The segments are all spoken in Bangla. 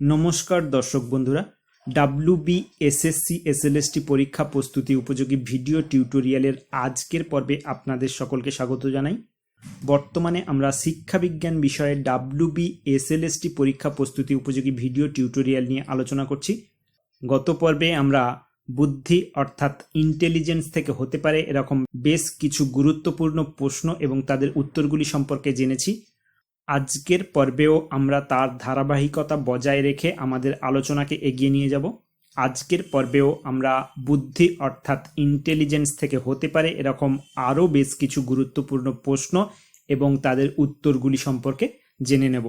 নমস্কার দর্শক বন্ধুরা, ডাব্লিউবিএসএসসি এসএলএসটি পরীক্ষা প্রস্তুতি উপযোগী ভিডিও টিউটোরিয়ালের আজকের পর্বে আপনাদের সকলকে স্বাগত জানাই। বর্তমানে আমরা শিক্ষাবিজ্ঞান বিষয়ে ডাব্লিউবিএসএলএসটি পরীক্ষা প্রস্তুতি উপযোগী ভিডিও টিউটোরিয়াল নিয়ে আলোচনা করছি। গত পর্বে আমরা বুদ্ধি অর্থাৎ ইন্টেলিজেন্স থেকে হতে পারে এরকম বেশ কিছু গুরুত্বপূর্ণ প্রশ্ন এবং তাদের উত্তরগুলি সম্পর্কে জেনেছি। আজকের পর্বেও আমরা তার ধারাবাহিকতা বজায় রেখে আমাদের আলোচনাকে এগিয়ে নিয়ে যাব। আজকের পর্বেও আমরা বুদ্ধি অর্থাৎ ইন্টেলিজেন্স থেকে হতে পারে এরকম আরও বেশ কিছু গুরুত্বপূর্ণ প্রশ্ন এবং তাদের উত্তরগুলি সম্পর্কে জেনে নেব।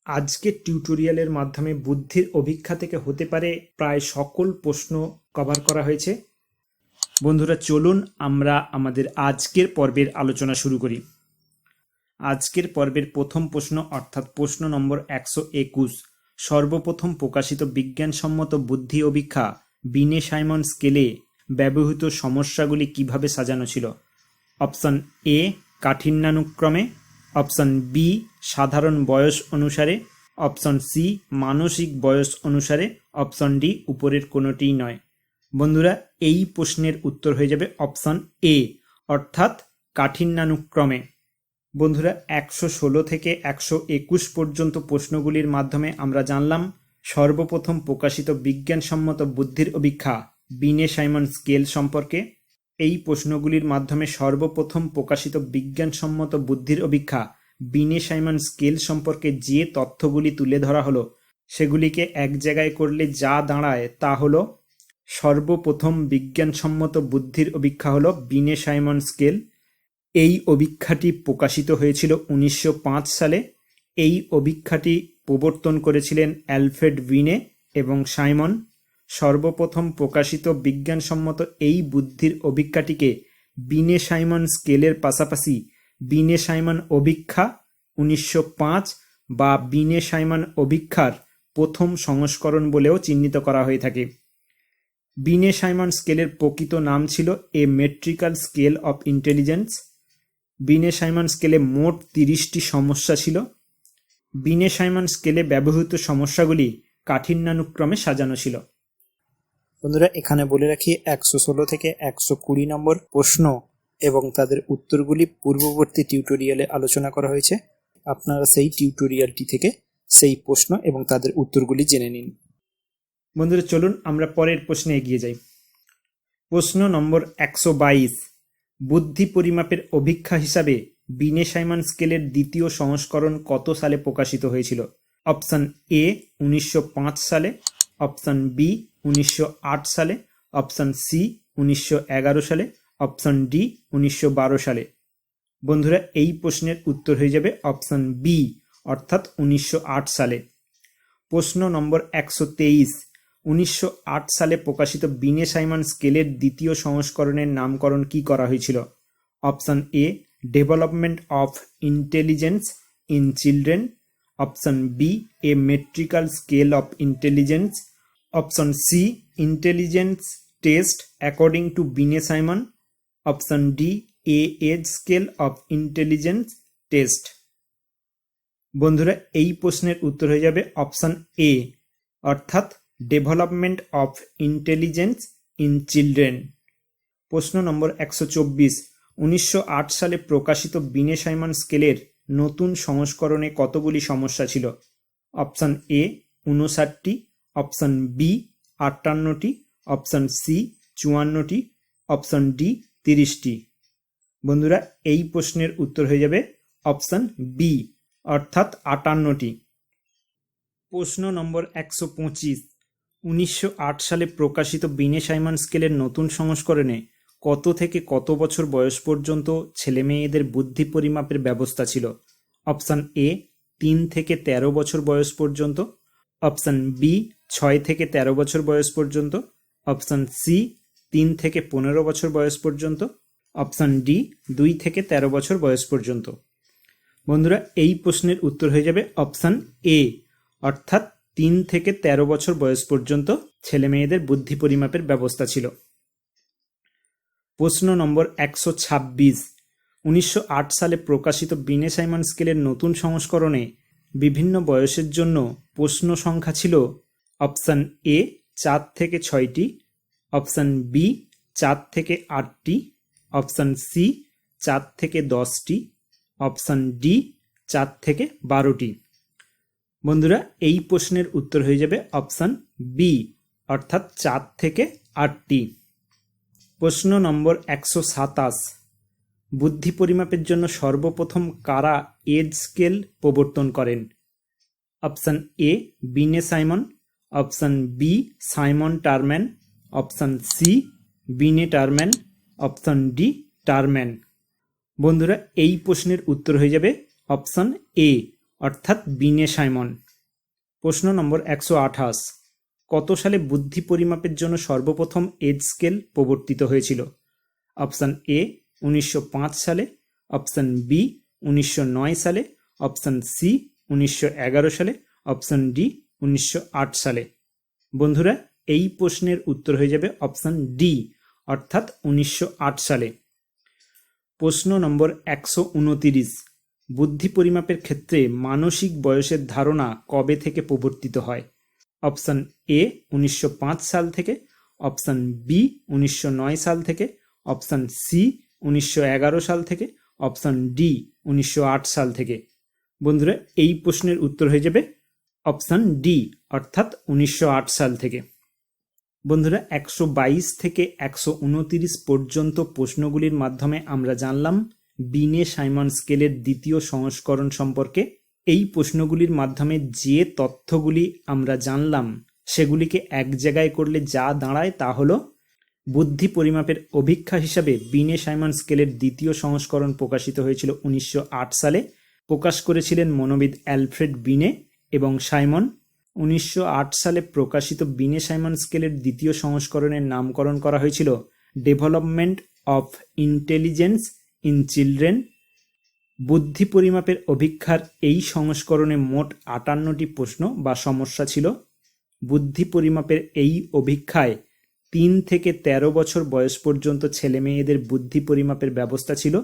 আজকের টিউটোরিয়ালের মাধ্যমে বুদ্ধির অভিক্ষা থেকে হতে পারে প্রায় সকল প্রশ্ন কভার করা হয়েছে। বন্ধুরা, চলুন আমরা আমাদের আজকের পর্বের আলোচনা শুরু করি। আজকের পর্বের প্রথম প্রশ্ন অর্থাৎ প্রশ্ন নম্বর 121, সর্বপ্রথম প্রকাশিত বিজ্ঞানসম্মত বুদ্ধি অভিক্ষা বিনে সাইমন স্কেলে ব্যবহৃত সমস্যাগুলি কিভাবে সাজানো ছিল? অপশন এ কাঠিন্যানুক্রমে, অপশন বি সাধারণ বয়স অনুসারে, অপশন সি মানসিক বয়স অনুসারে, অপশন ডি উপরের কোনোটিই নয়। বন্ধুরা, এই প্রশ্নের উত্তর হয়ে যাবে অপশন এ অর্থাৎ কাঠিন্যানুক্রমে। বন্ধুরা, 116 থেকে 121 পর্যন্ত প্রশ্নগুলির মাধ্যমে আমরা জানলাম সর্বপ্রথম প্রকাশিত বিজ্ঞানসম্মত বুদ্ধির অভিক্ষা বিনে সাইমন স্কেল সম্পর্কে। এই প্রশ্নগুলির মাধ্যমে সর্বপ্রথম প্রকাশিত বিজ্ঞানসম্মত বুদ্ধির অভিক্ষা বিনে সাইমন স্কেল সম্পর্কে যে তথ্যগুলি তুলে ধরা হলো সেগুলিকে এক জায়গায় করলে যা দাঁড়ায় তা হলো সর্বপ্রথম বিজ্ঞানসম্মত বুদ্ধির অভিক্ষা হলো বিনে সাইমন স্কেল। এই অভিক্ষাটি প্রকাশিত হয়েছিল 1905 সালে। এই অভিক্ষাটি প্রবর্তন করেছিলেন অ্যালফ্রেড বিনে এবং সাইমন। সর্বপ্রথম প্রকাশিত বিজ্ঞানসম্মত এই বুদ্ধির অভিক্ষাটিকে বিনে সাইমন স্কেলের পাশাপাশি বিনে সাইমন অভিক্ষা 1905 বা বিনে সাইমন অভিক্ষার প্রথম সংস্করণ বলেও চিহ্নিত করা হয়ে থাকে। বিনে সাইমন স্কেলের প্রকৃত নাম ছিল এ মেট্রিক্যাল স্কেল অফ ইন্টেলিজেন্স। বিনে সাইমন স্কেলে মোট 30টি সমস্যা ছিল। বিনে সাইমন স্কেলে ব্যবহৃত সমস্যাগুলি কাঠিন্যানুক্রমে সাজানো ছিল। বন্ধুরা, এখানে বলে রাখি 116 থেকে 120 নম্বর প্রশ্ন এবং তাদের উত্তরগুলি পূর্ববর্তী টিউটোরিয়ালে আলোচনা করা হয়েছে। আপনারা সেই টিউটোরিয়ালটি থেকে সেই প্রশ্ন এবং তাদের উত্তরগুলি জেনে নিন। বন্ধুরা, চলুন আমরা পরের প্রশ্নে এগিয়ে যাই। প্রশ্ন নম্বর 122, বুদ্ধি পরিমাপের অভিক্ষা হিসাবে বিনে সাইমন স্কেলের দ্বিতীয় সংস্করণ কত সালে প্রকাশিত হয়েছিল? অপশন এ 1905 সালে, অপশন বি 1908 সালে, অপশন সি 1911 সালে, অপশন ডি 1912 সালে। বন্ধুরা, এই প্রশ্নের উত্তর হয়ে যাবে অপশন বি অর্থাৎ 1908 সালে। প্রশ্ন নম্বর 123, 1908 সালে প্রকাশিত বিনে সাইমন স্কেলের দ্বিতীয় সংস্করণের নামকরণ কি করা হয়েছিল? Option A development of intelligence in children, option B a metrical scale of intelligence, option C intelligence test according to Binet Simon, option D a age scale of intelligence test. বন্ধুরা, এই প্রশ্নের উত্তর হয়ে যাবে অপশন এ অর্থাৎ development of intelligence in children. প্রশ্ন নম্বর 124, 1908 সালে প্রকাশিত বিনে সাইমন স্কেলের নতুন সংস্করণে কতগুলি সমস্যা ছিল? অপশন এ 59টি, অপশন বি 58টি, অপশন সি 54টি, অপশন ডি 30টি। বন্ধুরা, এই প্রশ্নের উত্তর হয়ে যাবে অপশন বি অর্থাৎ 58টি। প্রশ্ন নম্বর 125, 1908 সালে প্রকাশিত বিনে সাইমন স্কেলের নতুন সংস্করণে কত থেকে কত বছর বয়স পর্যন্ত ছেলেমেয়েদের বুদ্ধি পরিমাপের ব্যবস্থা ছিল? অপশন এ 3 থেকে 13 বছর বয়স পর্যন্ত, অপশন বি 6 থেকে 13 বছর বয়স পর্যন্ত, অপশন সি 3 থেকে 15 বছর বয়স পর্যন্ত, অপশন ডি 2 থেকে 13 বছর বয়স পর্যন্ত। বন্ধুরা, এই প্রশ্নের উত্তর হয়ে যাবে অপশন এ অর্থাৎ 3 থেকে 13 বছর বয়স পর্যন্ত ছেলেমেয়েদের বুদ্ধি পরিমাপের ব্যবস্থা ছিল। প্রশ্ন নম্বর 126, 1908 সালে প্রকাশিত বিনে সাইমন স্কেলের নতুন সংস্করণে বিভিন্ন বয়সের জন্য প্রশ্ন সংখ্যা ছিল অপশান এ 4 থেকে 6টি, অপশান বি 4 থেকে 8টি, অপশান সি 4 থেকে 10টি, অপশান ডি 4 থেকে 12টি। বন্ধুরা এই প্রশ্নের উত্তর হয়ে যাবে অপশান বি অর্থাৎ 4 থেকে 8টি। প্রশ্ন নম্বর 127, বুদ্ধি পরিমাপের জন্য সর্বপ্রথম কারা এজ স্কেল প্রবর্তন করেন? Option A Binet Simon, option B Simon Terman, option C Binet Terman, option D Terman. বন্ধুরা এই প্রশ্নের উত্তর হয়ে যাবে অপশান এ অর্থাৎ বিনে সাইমন। প্রশ্ন নম্বর 128, কত সালে বুদ্ধি পরিমাপের জন্য সর্বপ্রথম এজ স্কেল প্রবর্তিত হয়েছিল? অপশান এ 1905 সালে, অপশান বি 1909 সালে, অপশান সি 1911 সালে, অপশান ডি 1908 সালে। বন্ধুরা এই প্রশ্নের উত্তর হয়ে যাবে অপশান ডি অর্থাৎ 1908 সালে। প্রশ্ন নম্বর 129, বুদ্ধি পরিমাপের ক্ষেত্রে মানসিক বয়সের ধারণা কবে থেকে প্রবর্তিত হয়? অপশান এ 1905 সাল থেকে, অপশান বি 1909 সাল থেকে, অপশান সি 1911 সাল থেকে, অপশান ডি 1908 সাল থেকে। বন্ধুরা এই প্রশ্নের উত্তর হয়ে যাবে অপশান ডি অর্থাৎ 1908 সাল থেকে। বন্ধুরা 122 থেকে 129 পর্যন্ত প্রশ্নগুলির মাধ্যমে আমরা জানলাম বিনে সাইমন স্কেলের দ্বিতীয় সংস্করণ সম্পর্কে। এই প্রশ্নগুলির মাধ্যমে যে তথ্যগুলি আমরা জানলাম সেগুলিকে এক জায়গায় করলে যা দাঁড়ায় তা হলো বুদ্ধি পরিমাপের অভিক্ষা হিসাবে বিনে সাইমন স্কেলের দ্বিতীয় সংস্করণ প্রকাশিত হয়েছিল 1908 সালে। প্রকাশ করেছিলেন মনোবিদ অ্যালফ্রেড বিনে এবং সাইমন। 1908 সালে প্রকাশিত বিনে সাইমন স্কেলের দ্বিতীয় সংস্করণের নামকরণ করা হয়েছিল development of intelligence in children. বুদ্ধি পরিমাপের অভিক্ষার এই সংস্করণে মোট 58টি প্রশ্ন বা সমস্যা ছিল। বুদ্ধি পরিমাপের এই অভিক্ষায় 3 থেকে 13 বছর বয়স পর্যন্ত ছেলে মেয়েদের বুদ্ধি পরিমাপের ব্যবস্থা ছিল।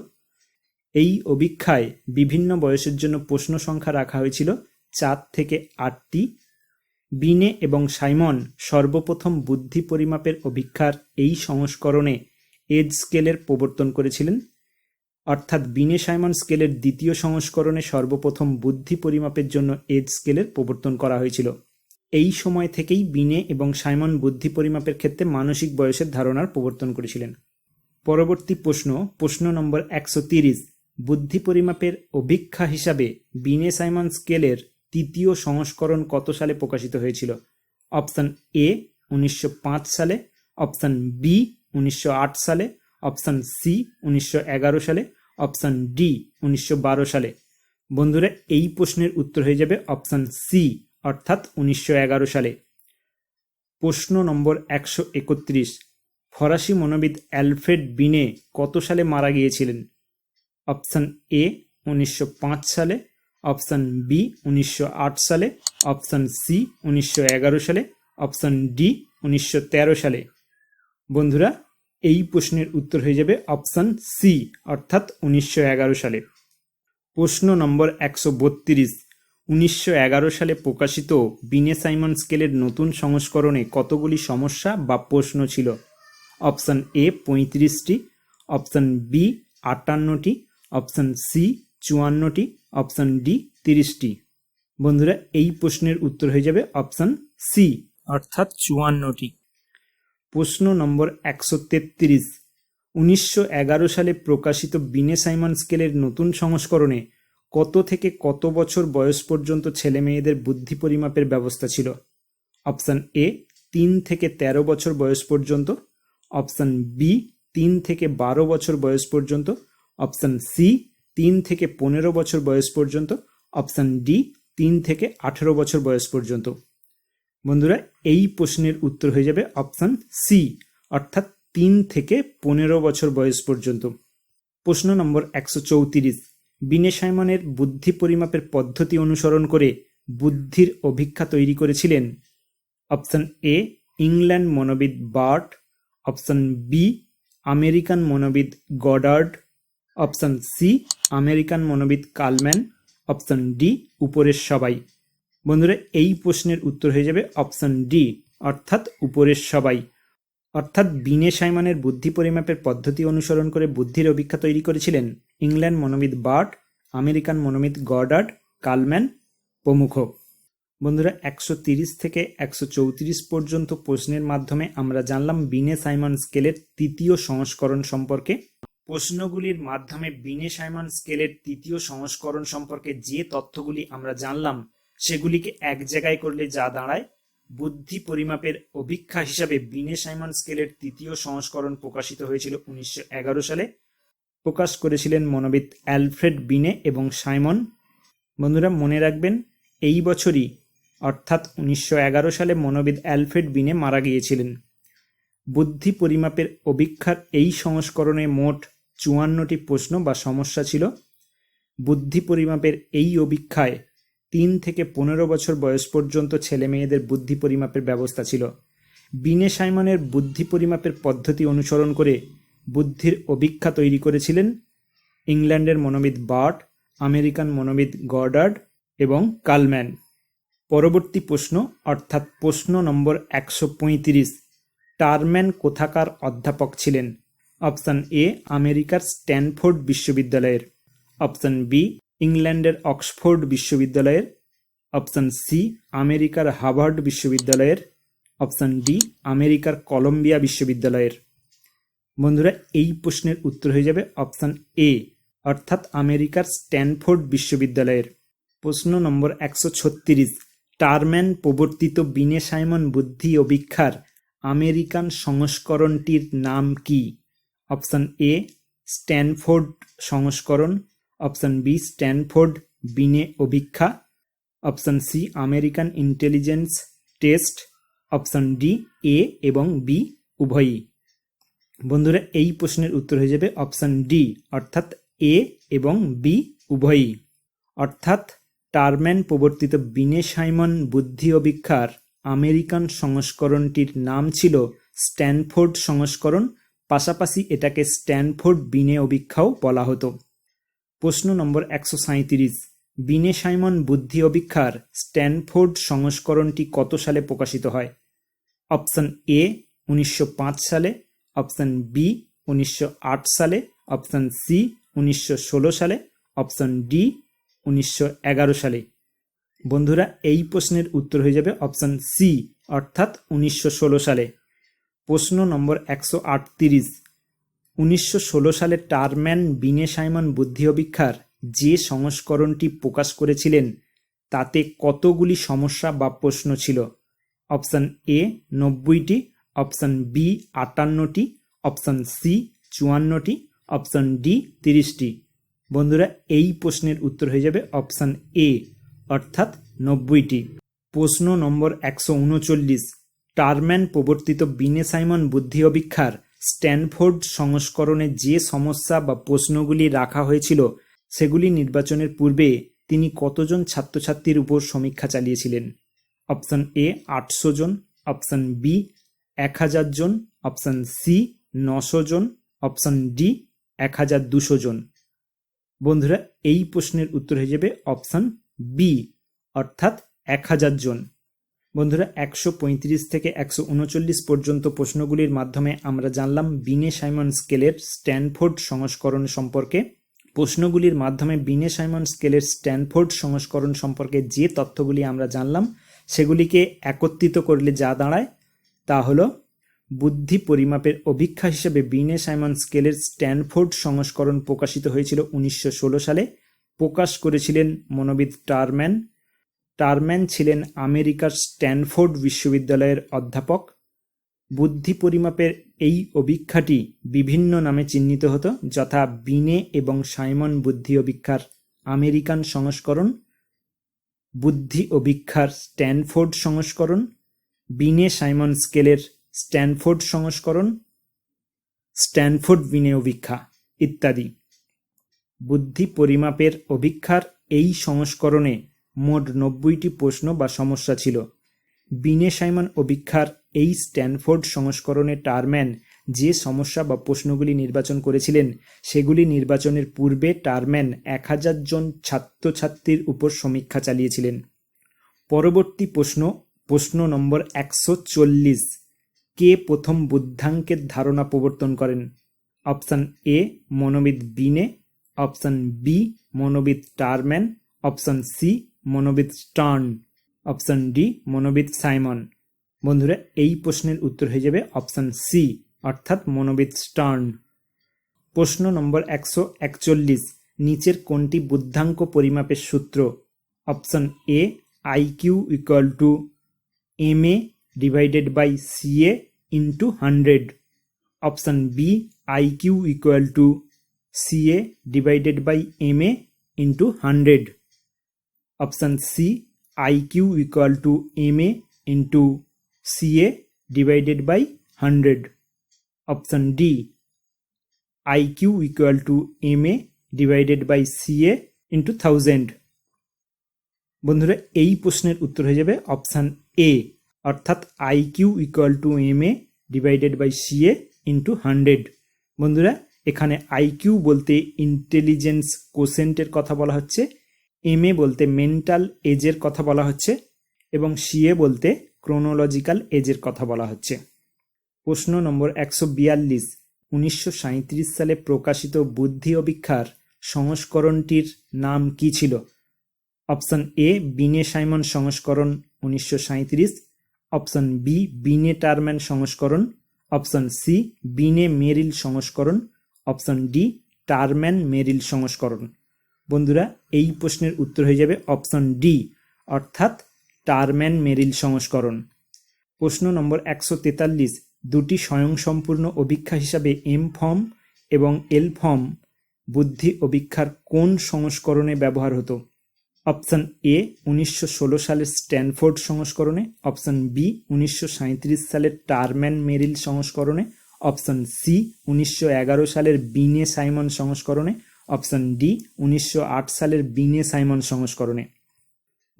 এই অভিক্ষায় বিভিন্ন বয়সের জন্য প্রশ্ন সংখ্যা রাখা হয়েছিল 4 থেকে 8টি। বিনে এবং সাইমন সর্বপ্রথম বুদ্ধি পরিমাপের অভিক্ষার এই সংস্করণে এজ স্কেলের প্রবর্তন করেছিলেন, অর্থাৎ বিনে সাইমন স্কেলের দ্বিতীয় সংস্করণে সর্বপ্রথম বুদ্ধি পরিমাপের জন্য এজ স্কেলের প্রবর্তন করা হয়েছিল। এই সময় থেকেই বিনে এবং সাইমন বুদ্ধি পরিমাপের ক্ষেত্রে মানসিক বয়সের ধারণার প্রবর্তন করেছিলেন। পরবর্তী প্রশ্ন নম্বর 130, বুদ্ধি পরিমাপের অভিক্ষা হিসাবে বিনে সাইমন স্কেলের তৃতীয় সংস্করণ কত সালে প্রকাশিত হয়েছিল? অপশান এ 1905 সালে, অপশান বি 1908 সালে, অপশান সি 1911 সালে, অপশান ডি 1912 সালে। বন্ধুরা এই প্রশ্নের উত্তর হয়ে যাবে অপশান সি অর্থাৎ 1911 সালে। প্রশ্ন নম্বর 131, ফরাসি মনোবিদ অ্যালফ্রেড বিনে কত সালে মারা গিয়েছিলেন? অপশান এ 1905 সালে, অপশান বি 1908 সালে, অপশান সি 1911 সালে, অপশান ডি 1913 সালে। বন্ধুরা এই প্রশ্নের উত্তর হয়ে যাবে অপশান সি অর্থাৎ 1911 সালে। প্রশ্ন নম্বর 132, 1911 সালে প্রকাশিত বিনে সাইমন স্কেলের নতুন সংস্করণে কতগুলি সমস্যা বা প্রশ্ন ছিল? অপশান এ 35টি, অপশান বি 58টি, অপশান সি 54টি, অপশান ডি 30টি। বন্ধুরা এই প্রশ্নের উত্তর হয়ে যাবে অপশান সি অর্থাৎ 54টি। প্রশ্ন নম্বর 133, 1911 সালে প্রকাশিত বিনে সাইমন স্কেলের নতুন সংস্করণে কত থেকে কত বছর বয়স পর্যন্ত ছেলে মেয়েদের বুদ্ধি পরিমাপের ব্যবস্থা ছিল? অপশান এ 3 থেকে 13 বছর বয়স পর্যন্ত, অপশান বি 3 থেকে 12 বছর বয়স পর্যন্ত, অপশান সি 3 থেকে 15 বছর বয়স পর্যন্ত, অপশান ডি 3 থেকে 18 বছর বয়স পর্যন্ত। বন্ধুরা এই প্রশ্নের উত্তর হয়ে যাবে অপশান সি অর্থাৎ 3 থেকে 15 বছর বয়স পর্যন্ত। প্রশ্ন নম্বর 134, বিনে সাইমনের বুদ্ধি পরিমাপের পদ্ধতি অনুসরণ করে বুদ্ধির অভিক্ষা তৈরি করেছিলেন? অপশান এ ইংল্যান্ড মনোবিদ বার্ট, অপশান বি আমেরিকান মনোবিদ গডার্ড, অপশান সি আমেরিকান মনোবিদ কালম্যান, অপশন ডি উপরের সবাই। বন্ধুরা এই প্রশ্নের উত্তর হয়ে যাবে অপশন ডি, অর্থাৎ উপরের সবাই। অর্থাৎ বিনে সাইমনের বুদ্ধি পরিমাপের পদ্ধতি অনুসরণ করে বুদ্ধির অভিক্ষা তৈরি করেছিলেন ইংল্যান্ড মনোবিদ বার্ট, আমেরিকান মনোবিদ গডার্ড, কালম্যান প্রমুখ। বন্ধুরা 130 থেকে 134 পর্যন্ত প্রশ্নের মাধ্যমে আমরা জানলাম বিনে সাইমন স্কেলের তৃতীয় সংস্করণ সম্পর্কে। প্রশ্নগুলির মাধ্যমে বিনে সাইমন স্কেলের তৃতীয় সংস্করণ সম্পর্কে যে তথ্যগুলি আমরা জানলাম সেগুলিকে এক জায়গায় করলে যা দাঁড়ায়, বুদ্ধি পরিমাপের অভিক্ষা হিসাবে বিনে সাইমন স্কেলের তৃতীয় সংস্করণ প্রকাশিত হয়েছিল 1911 সালে। প্রকাশ করেছিলেন মনোবিদ অ্যালফ্রেড বিনে এবং সাইমন। বন্ধুরা মনে রাখবেন এই বছরই অর্থাৎ 1911 সালে মনোবিদ অ্যালফ্রেড বিনে মারা গিয়েছিলেন। বুদ্ধি পরিমাপের অভিক্ষার এই সংস্করণে মোট 54টি প্রশ্ন বা সমস্যা ছিল। বুদ্ধি পরিমাপের এই অভিক্ষায় 3 থেকে 15 বছর বয়স পর্যন্ত ছেলে মেয়েদের বুদ্ধি পরিমাপের ব্যবস্থা ছিল। বিনে সাইমনের বুদ্ধি পরিমাপের পদ্ধতি অনুসরণ করে বুদ্ধির অভিক্ষা তৈরি করেছিলেন ইংল্যান্ডের মনোবিদ বার্ট, আমেরিকান মনোবিদ গডার্ড এবং কালম্যান। পরবর্তী প্রশ্ন অর্থাৎ প্রশ্ন নম্বর 135, টারম্যান কোথাকার অধ্যাপক ছিলেন? অপশন এ আমেরিকার স্ট্যানফোর্ড বিশ্ববিদ্যালয়ের, অপশন বি ইংল্যান্ডের অক্সফোর্ড বিশ্ববিদ্যালয়ের, অপশন সি আমেরিকার হার্ভার্ড বিশ্ববিদ্যালয়ের, অপশন ডি আমেরিকার কলম্বিয়া বিশ্ববিদ্যালয়ের। বন্ধুরা এই প্রশ্নের উত্তর হয়ে যাবে অপশন এ, অর্থাৎ আমেরিকার স্ট্যানফোর্ড বিশ্ববিদ্যালয়ের। প্রশ্ন নম্বর 136, টারম্যান প্রবর্তিত বিনে সাইমন বুদ্ধি অভিক্ষার আমেরিকান সংস্করণটির নাম কি? অপশন এ স্ট্যানফোর্ড সংস্করণ, অপশন বি স্ট্যানফোর্ড বিনে অভিক্ষা, option C American intelligence test, option D A এবং বি উভয়ই। বন্ধুরা এই প্রশ্নের উত্তর হয়ে যাবে অপশন ডি, অর্থাৎ এ এবং বি উভয়ই। অর্থাৎ টারম্যান প্রবর্তিত বিনে সাইমন বুদ্ধি অভিক্ষার আমেরিকান সংস্করণটির নাম ছিল স্ট্যানফোর্ড সংস্করণ, পাশাপাশি এটাকে স্ট্যানফোর্ড বিনে অভিক্ষাও বলা হতো। প্রশ্ন নম্বর 137, বিনে সাইমন বুদ্ধি অভিক্ষার স্ট্যানফোর্ড সংস্করণটি কত সালে প্রকাশিত হয়? অপশন এ 1905 সালে, অপশন বি 1908 সালে, অপশন সি 1916 সালে, অপশন ডি 1911 সালে। বন্ধুরা এই প্রশ্নের উত্তর হয়ে যাবে অপশন সি, অর্থাৎ 1916 সালে। প্রশ্ন নম্বর 138, 1916 সালে টারম্যান বিনে সাইমন বুদ্ধি অভিক্ষার যে সংস্করণটি প্রকাশ করেছিলেন তাতে কতগুলি সমস্যা বা প্রশ্ন ছিল? অপশন এ 90টি, অপশন বি 58টি, অপশন সি 54টি, অপশন ডি 30টি। বন্ধুরা এই প্রশ্নের উত্তর হয়ে যাবে অপশন এ, অর্থাৎ 90টি। প্রশ্ন নম্বর 139, টারম্যান প্রবর্তিত বিনে সাইমন বুদ্ধি অভিক্ষার স্ট্যানফোর্ড সংস্করণে যে সমস্যা বা প্রশ্নগুলি রাখা হয়েছিল সেগুলি নির্বাচনের পূর্বে তিনি কতজন ছাত্রছাত্রীর উপর সমীক্ষা চালিয়েছিলেন? অপশন এ 800 জন, অপশন বি 1000 জন, অপশন সি 900 জন, অপশন ডি 1200 জন। বন্ধুরা এই প্রশ্নের উত্তর হয়ে যাবে অপশন বি, অর্থাৎ 1000 জন। বন্ধুরা 135 থেকে 139 পর্যন্ত প্রশ্নগুলির মাধ্যমে আমরা জানলাম বিনে সাইমন স্কেলের স্ট্যানফোর্ড সংস্করণ সম্পর্কে। প্রশ্নগুলির মাধ্যমে বিনে সাইমন স্কেলের স্ট্যানফোর্ড সংস্করণ সম্পর্কে যে তথ্যগুলি আমরা জানলাম সেগুলিকে একত্রিত করলে যা দাঁড়ায় তা হলো বুদ্ধি পরিমাপের অভিক্ষা হিসেবে বিনে সাইমন স্কেলের স্ট্যানফোর্ড সংস্করণ প্রকাশিত হয়েছিল 1916 সালে। প্রকাশ করেছিলেন মনোবিদ টারম্যান। টারম্যান ছিলেন আমেরিকার স্ট্যানফোর্ড বিশ্ববিদ্যালয়ের অধ্যাপক। বুদ্ধি পরিমাপের এই অভিক্ষাটি বিভিন্ন নামে চিহ্নিত হতো, যথা বিনে এবং সাইমন বুদ্ধি অভিক্ষার আমেরিকান সংস্করণ, বুদ্ধি অভিক্ষার স্ট্যানফোর্ড সংস্করণ, বিনে সাইমন স্কেলের স্ট্যানফোর্ড সংস্করণ, স্ট্যানফোর্ড বিনে অভিক্ষা ইত্যাদি। বুদ্ধি পরিমাপের অভিক্ষার এই সংস্করণে মোট 90টি প্রশ্ন বা সমস্যা ছিল। বিনে সাইমন অভিক্ষার এই স্ট্যানফোর্ড সংস্করণে টারম্যান যে সমস্যা বা প্রশ্নগুলি নির্বাচন করেছিলেন সেগুলি নির্বাচনের পূর্বে টারম্যান 1000 জন ছাত্রছাত্রীর উপর সমীক্ষা চালিয়েছিলেন। পরবর্তী প্রশ্ন নম্বর 140, কে প্রথম বুদ্ধাঙ্কের ধারণা প্রবর্তন করেন? অপশান এ মনোবিদ বিনে, অপশান বি মনোবিদ টারম্যান, অপশান সি মনোবিদ স্টার্ন, অপশান ডি মনোবিদ সাইমন। বন্ধুরা এই প্রশ্নের উত্তর হয়ে যাবে অপশান সি অর্থাৎ মনোবিদ স্টার্ন। প্রশ্ন নম্বর 141, নিচের কোনটি বুদ্ধাঙ্ক পরিমাপের সূত্র? Option A IQ equal to MA divided by CA into 100, option B IQ equal to CA divided by MA into 100, option C IQ equal to MA into CA divided by 100, option D IQ equal to MA divided by CA into 1000। বন্ধুরা এই প্রশ্নের উত্তর হয়ে যাবে অপশান এ অর্থাৎ IQ equal to MA divided by CA into 100। বন্ধুরা এখানে আইকিউ বলতে ইন্টেলিজেন্স কোশেন্টের কথা বলা হচ্ছে, MA বলতে মেন্টাল এজের কথা বলা হচ্ছে এবং CA বলতে ক্রোনোলজিক্যাল এজের কথা বলা হচ্ছে। প্রশ্ন নম্বর 142, 1937 সালে প্রকাশিত বুদ্ধি অভিক্ষার সংস্করণটির নাম কি ছিল? অপশান এ বিনে সাইমন সংস্করণ 1937, অপশান বি বিনে টারম্যান সংস্করণ, অপশান সি বিনে মেরিল সংস্করণ, অপশান ডি টারম্যান মেরিল সংস্করণ। বন্ধুরা এই প্রশ্নের উত্তর হয়ে যাবে অপশান ডি অর্থাৎ টারম্যান মেরিল সংস্করণ। প্রশ্ন নম্বর 143, দুটি স্বয়ংসম্পূর্ণ অভিক্ষা হিসাবে M ফর্ম এবং L ফর্ম বুদ্ধি অভিক্ষার কোন সংস্করণে ব্যবহার হতো? অপশান এ 1916 সালের স্ট্যানফোর্ড সংস্করণে, অপশান বি 1937 সালের টারম্যান মেরিল সংস্করণে, অপশান সি 1911 সালের বিনে সাইমন সংস্করণে, অপশান ডি 1908 সালের বিনে সাইমন সংস্করণে।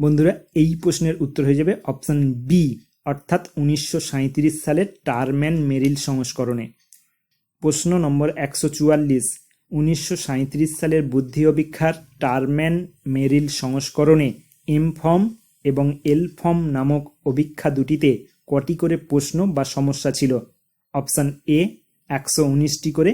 বন্ধুরা এই প্রশ্নের উত্তর হয়ে যাবে অপশান বি অর্থাৎ 1937 সালের টারম্যান মেরিল সংস্করণে। প্রশ্ন নম্বর 144, 1937 সালের বুদ্ধি অভিক্ষার টারম্যান মেরিল সংস্করণে M ফর্ম এবং L ফর্ম নামক অভিক্ষা দুটিতে কটি করে প্রশ্ন বা সমস্যা ছিল? অপশান এ 119টি করে,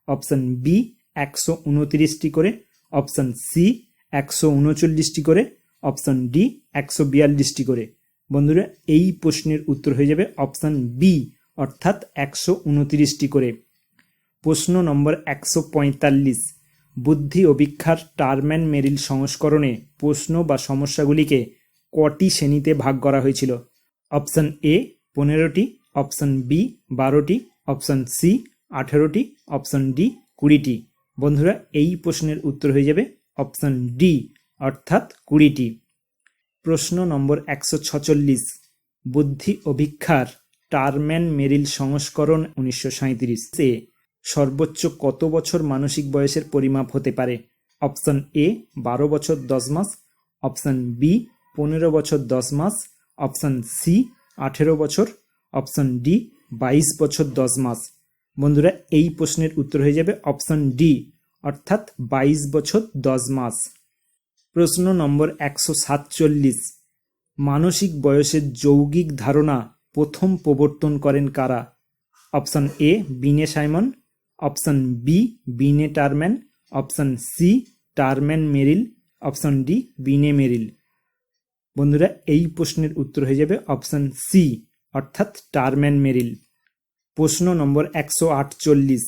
অপশান বি 129টি করে, অপশান সি 139টি করে, অপশান ডি 142টি করে। বন্ধুরা এই প্রশ্নের উত্তর হয়ে যাবে অপশান বি অর্থাৎ 129টি করে। প্রশ্ন নম্বর 145, বুদ্ধি অভিক্ষার টারম্যান মেরিল সংস্করণে প্রশ্ন বা সমস্যাগুলিকে কটি শ্রেণীতে ভাগ করা হয়েছিল? অপশান এ 15টি, অপশান বি 12টি, অপশান সি 18টি, অপশান ডি 20টি। বন্ধুরা এই প্রশ্নের উত্তর হয়ে যাবে অপশান ডি অর্থাৎ 20টি। প্রশ্ন নম্বর 146, বুদ্ধি অভিক্ষার টারম্যান মেরিল সংস্করণ 1937 সর্বোচ্চ কত বছর মানসিক বয়সের পরিমাপ হতে পারে? অপশান এ 12 বছর 10 মাস, অপশান বি 15 বছর 10 মাস, অপশান সি 18 বছর, অপশান ডি 22 বছর 10 মাস। বন্ধুরা এই প্রশ্নের উত্তর হয়ে যাবে অপশান ডি অর্থাৎ 22 বছর 10 মাস। প্রশ্ন নম্বর 147, মানসিক বয়সের যৌগিক ধারণা প্রথম প্রবর্তন করেন কারা? Option A Binet Simon, option B বিনে টারম্যান, অপশান সি টারম্যান মেরিল, অপশান ডি বিনে মেরিল। বন্ধুরা এই প্রশ্নের উত্তর হয়ে যাবে অপশান সি অর্থাৎ টারম্যান মেরিল। প্রশ্ন নম্বর 148,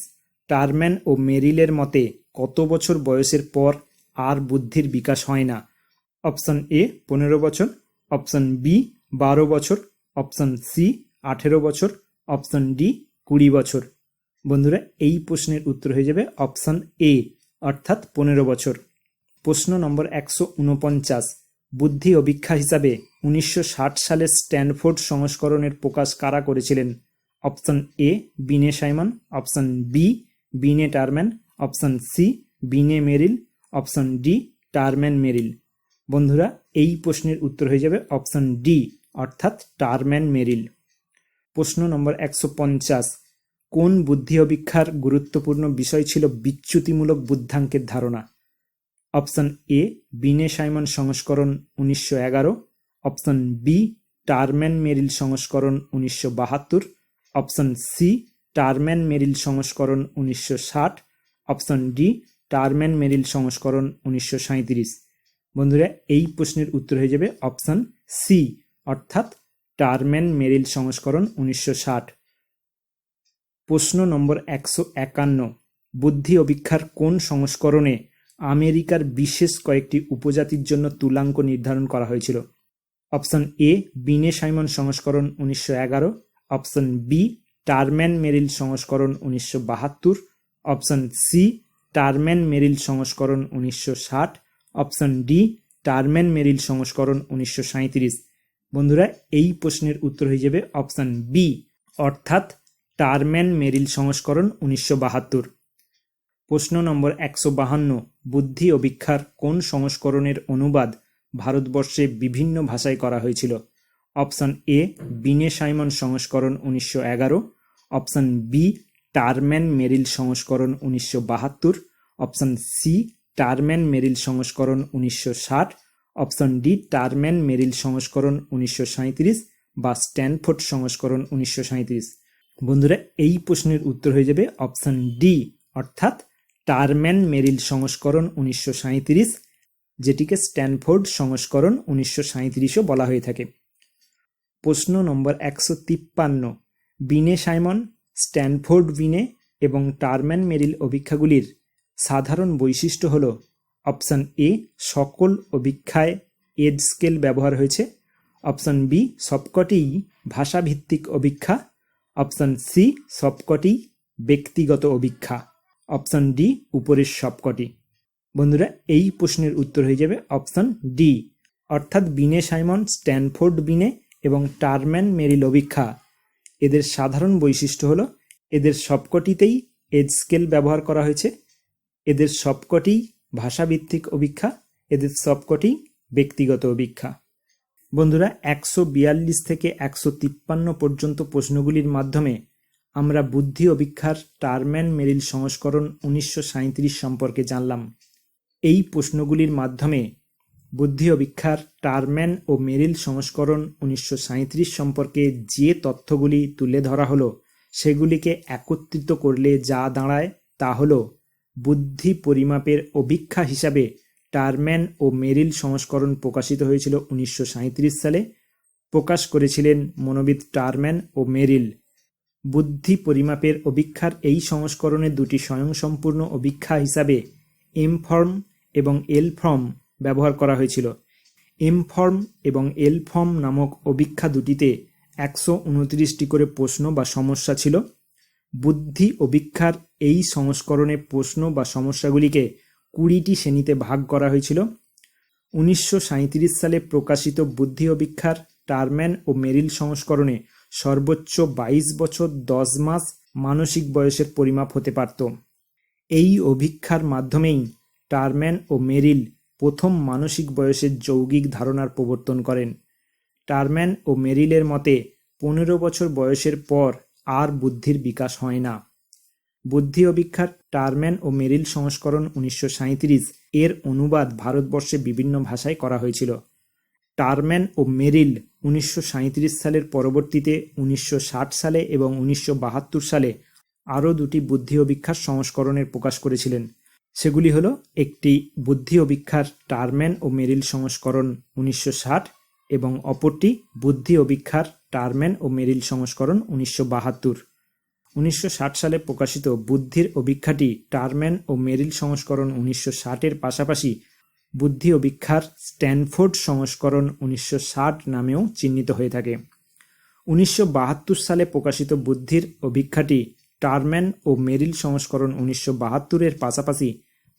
টারম্যান ও মেরিলের মতে কত বছর বয়সের পর আর বুদ্ধির বিকাশ হয় না? অপশান এ 15 বছর, অপশান বি 12 বছর, অপশান সি 18 বছর, অপশান ডি 20 বছর। বন্ধুরা এই প্রশ্নের উত্তর হয়ে যাবে অপশান এ অর্থাৎ 15 বছর। প্রশ্ন নম্বর 149, বুদ্ধি অভিক্ষা হিসাবে 1960 সালের স্ট্যানফোর্ড সংস্করণের প্রকাশ কারা করেছিলেন? Option A Binet Simon, option B বিনে টারম্যান, অপশান সি বিনে মেরিল, অপশান ডি টারম্যান মেরিল। বন্ধুরা এই প্রশ্নের উত্তর হয়ে যাবে অপশান ডি অর্থাৎ টারম্যান মেরিল। প্রশ্ন নম্বর 150, কোন বুদ্ধি অভিক্ষার গুরুত্বপূর্ণ বিষয় ছিল বিচ্যুতিমূলক বুদ্ধাঙ্কের ধারণা? অপশন এ বিনে সাইমন সংস্করণ 1911, অপশন বি টারম্যান মেরিল সংস্করণ 1972, অপশন সি টারম্যান মেরিল সংস্করণ 1960, অপশন ডি টারম্যান মেরিল সংস্করণ 1937। বন্ধুরা, এই প্রশ্নের উত্তর হয়ে যাবে অপশন সি, অর্থাৎ টারম্যান মেরিল সংস্করণ 1960। প্রশ্ন নম্বর 151, বুদ্ধি অভিক্ষার কোন সংস্করণে আমেরিকার বিশেষ কয়েকটি উপজাতির জন্য তুলাঙ্ক নির্ধারণ করা হয়েছিল? অপশন এ বিনে সাইমন সংস্করণ 1911, অপশন বি টারম্যান মেরিল সংস্করণ 1972, অপশন সি টারম্যান মেরিল সংস্করণ 1960, অপশন ডি টারম্যান মেরিল সংস্করণ 1937। বন্ধুরা, এই প্রশ্নের উত্তর হয়ে যাবে অপশন বি, অর্থাৎ টারম্যান মেরিল সংস্করণ 1972। প্রশ্ন নম্বর 152, বুদ্ধি অভিক্ষার কোন সংস্করণের অনুবাদ ভারতবর্ষে বিভিন্ন ভাষায় করা হয়েছিল? অপশন এ বিনে সাইমন সংস্করণ 1911, অপশন বি টারম্যান মেরিল সংস্করণ 1972, অপশন সি টারম্যান মেরিল সংস্করণ 1960, অপশন ডি টারম্যান মেরিল সংস্করণ 1937 বা স্ট্যানফোর্ড সংস্করণ 1937। বন্ধুরা, এই প্রশ্নের উত্তর হয়ে যাবে অপশন ডি, অর্থাৎ টারম্যান মেরিল সংস্করণ 1937, যেটিকে স্ট্যানফোর্ড সংস্করণ 1937ও বলা হয়ে থাকে। প্রশ্ন নম্বর 153, বিনে সাইমন, স্ট্যানফোর্ড বিনে এবং টারম্যান মেরিল অভিক্ষাগুলির সাধারণ বৈশিষ্ট্য হল? অপশন এ সকল অভিক্ষায় এজ স্কেল ব্যবহার হয়েছে, অপশন বি সবকটিই ভাষাভিত্তিক অভিক্ষা, অপশন সি সবকটি ব্যক্তিগত অভিক্ষা, অপশন ডি উপরের সবকটি। বন্ধুরা, এই প্রশ্নের উত্তর হয়ে যাবে অপশন ডি, অর্থাৎ বিনে সাইমন, স্ট্যানফোর্ড বিনে এবং টারম্যান মেরিল অভিক্ষা, এদের সাধারণ বৈশিষ্ট্য হলো এদের সবকটিতেই এজ স্কেল ব্যবহার করা হয়েছে, এদের সবকটি ভাষাভিত্তিক অভিক্ষা, এদের সবকটি ব্যক্তিগত অভিক্ষা। বন্ধুরা, 142 থেকে 153 পর্যন্ত প্রশ্নগুলির মাধ্যমে আমরা বুদ্ধি অভিক্ষার টারম্যান মেরিল সংস্করণ 1937 সম্পর্কে জানলাম। এই প্রশ্নগুলির মাধ্যমে বুদ্ধি অভিক্ষার টারম্যান ও মেরিল সংস্করণ 1937 সম্পর্কে যে তথ্যগুলি তুলে ধরা হলো সেগুলিকে একত্রিত করলে যা দাঁড়ায় তা হলো বুদ্ধি পরিমাপের অভিক্ষা হিসাবে টারম্যান ও মেরিল সংস্করণ প্রকাশিত হয়েছিল 1937 সালে। প্রকাশ করেছিলেন মনোবিদ টারম্যান ও মেরিল। বুদ্ধি পরিমাপের অভিক্ষার এই সংস্করণে দুটি স্বয়ংসম্পূর্ণ অভিক্ষা হিসাবে এম ফর্ম এবং এল ফর্ম ব্যবহার করা হয়েছিল। এম ফর্ম এবং এল ফর্ম নামক অভিক্ষা দুটিতে 129টি করে প্রশ্ন বা সমস্যা ছিল। বুদ্ধি অভিক্ষার এই সংস্করণে প্রশ্ন বা সমস্যাগুলিকে 20টি শ্রেণীতে ভাগ করা হয়েছিল। 1937 সালে প্রকাশিত বুদ্ধি অভিক্ষার টারম্যান ও মেরিল সংস্করণে সর্বোচ্চ 22 বছর 10 মাস মানসিক বয়সের পরিমাপ হতে পারত। এই অভিক্ষার মাধ্যমেই টারম্যান ও মেরিল প্রথম মানসিক বয়সের যৌগিক ধারণার প্রবর্তন করেন। টারম্যান ও মেরিলের মতে 15 বছর বয়সের পর আর বুদ্ধির বিকাশ হয় না। বুদ্ধি অভিক্ষার টারম্যান ও মেরিল সংস্করণ 1937 এর অনুবাদ ভারতবর্ষে বিভিন্ন ভাষায় করা হয়েছিল। টারম্যান ও মেরিল 1937 সালের পরবর্তীতে 1960 সালে এবং 1972 সালে আরও দুটি বুদ্ধি অভিক্ষার সংস্করণের প্রকাশ করেছিলেন। সেগুলি হলো একটি বুদ্ধি অভিক্ষার টারম্যান ও মেরিল সংস্করণ 1960 এবং অপরটি বুদ্ধি অভিক্ষার টারম্যান ও মেরিল সংস্করণ 1972। 1960 সালে প্রকাশিত বুদ্ধির অভিক্ষাটি টারম্যান ও মেরিল সংস্করণ 1960-এর পাশাপাশি বুদ্ধি অভিক্ষার স্ট্যানফোর্ড সংস্করণ 1960 নামেও চিহ্নিত হয়ে থাকে। 1972 সালে প্রকাশিত বুদ্ধির অভিক্ষাটি টারম্যান ও মেরিল সংস্করণ 1972-এর পাশাপাশি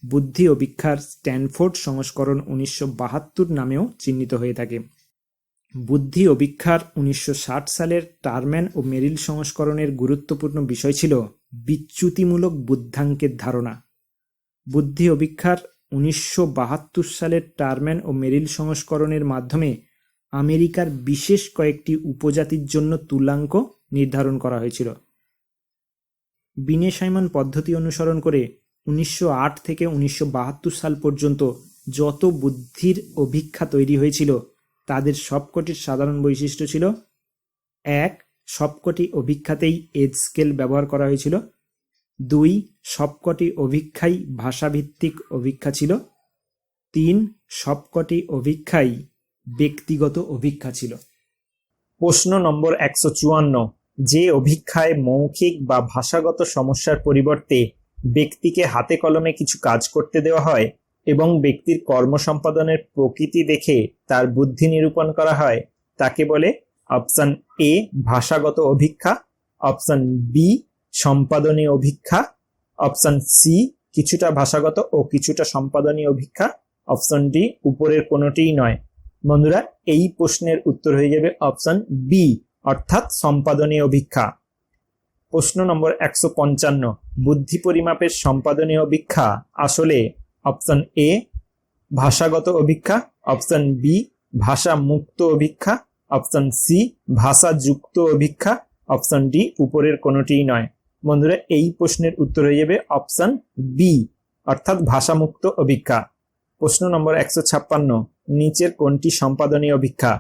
বুদ্ধি অভিক্ষার স্ট্যানফোর্ড সংস্করণ 1972 নামেও চিহ্নিত হয়ে থাকে। বুদ্ধি অভিক্ষার 1960 সালের টারম্যান ও মেরিল সংস্করণের গুরুত্বপূর্ণ বিষয় ছিল বিচ্যুতিমূলক বুদ্ধাঙ্কের ধারণা। বুদ্ধি অভিক্ষার 1972 সালের টারম্যান ও মেরিল সংস্করণের মাধ্যমে আমেরিকার বিশেষ কয়েকটি উপজাতির জন্য তুলাঙ্ক নির্ধারণ করা হয়েছিল। বিনে সাইমন পদ্ধতি অনুসরণ করে 1908 থেকে 1972 সাল পর্যন্ত যত বুদ্ধির অভিক্ষা তৈরি হয়েছিল তাদের সবকটির সাধারণ বৈশিষ্ট্য ছিল: 1. সবকটি অভিক্ষাতেই এজ স্কেল ব্যবহার করা হয়েছিল। 2. সবকটি অভিক্ষাই ভাষাভিত্তিক অভিক্ষা ছিল। 3. সবকটি অভিক্ষাই ব্যক্তিগত অভিক্ষা ছিল। প্রশ্ন নম্বর 154, যে অভিক্ষায় মৌখিক বা ভাষাগত সমস্যার পরিবর্তে ব্যক্তিকে হাতে কলমে কিছু কাজ করতে দেওয়া হয় এবং ব্যক্তির কর্ম সম্পাদনের প্রকৃতি দেখে তার বুদ্ধি নিরূপণ করা হয় তাকে বলে অপশন এ ভাষাগত অভিক্ষা, অপশন বি সম্পাদনী অভিক্ষা, অপশন সি কিছুটা ভাষাগত ও কিছুটা সম্পাদনী অভিক্ষা, অপশন ডি উপরের কোনোটিই নয়। বন্ধুরা, এই প্রশ্নের উত্তর হয়ে যাবে অপশন বি অর্থাৎ সম্পাদনী অভিক্ষা। প্রশ্ন নম্বর 155, বুদ্ধি পরিমাপের সম্পাদনী অভিক্ষা আসলে অপশন এ ভাষাগত অভিক্ষা, অপশন বি ভাষা মুক্ত অভিক্ষা, অপশন সি ভাষা যুক্ত অভিক্ষা, অপশন ডি উপরের কোনোটিই নয়। বন্ধুরা, এই প্রশ্নের উত্তর হয়ে যাবে অপশন বি অর্থাৎ ভাষামুক্ত অভিক্ষা। প্রশ্ন নম্বর 156, নিচের কোনটি সম্পাদনী অভিক্ষা?